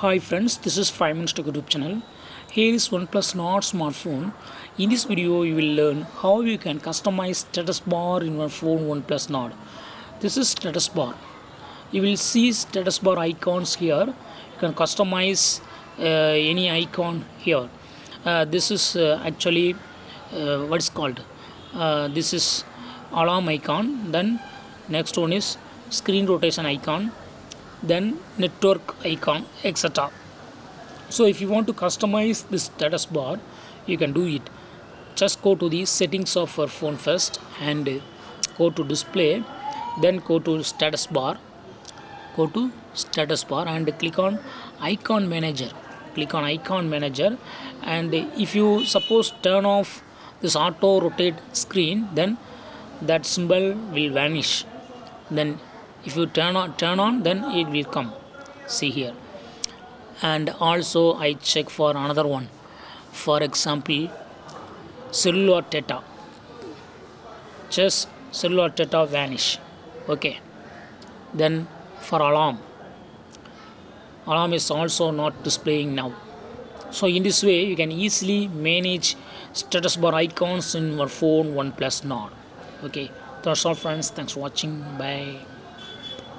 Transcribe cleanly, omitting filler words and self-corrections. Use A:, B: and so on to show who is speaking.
A: Hi friends, this is 5 Minutes Tech YouTube channel. Here is Oneplus Nord smartphone. In this video, you will learn how you can customize status bar in your phone Oneplus Nord. This is status bar. You will see status bar icons here. You can customize any icon here. This is actually what's called. This is alarm icon. Then next one is screen rotation icon, then network icon, etc. So if you want to customize this status bar, you can do it. Just go to the settings of your phone first and go to display, then go to status bar, and click on icon manager. Click on icon manager, and if you suppose turn off this auto rotate screen, then that symbol will vanish. Then if you turn on, then it will come. See here. And also I check for another one. For example, cellular data. Just cellular data vanish. Okay. Then for alarm is also not displaying now. So in this way you can easily manage status bar icons in your phone OnePlus Nord. Okay, that's all friends. Thanks for watching. Bye.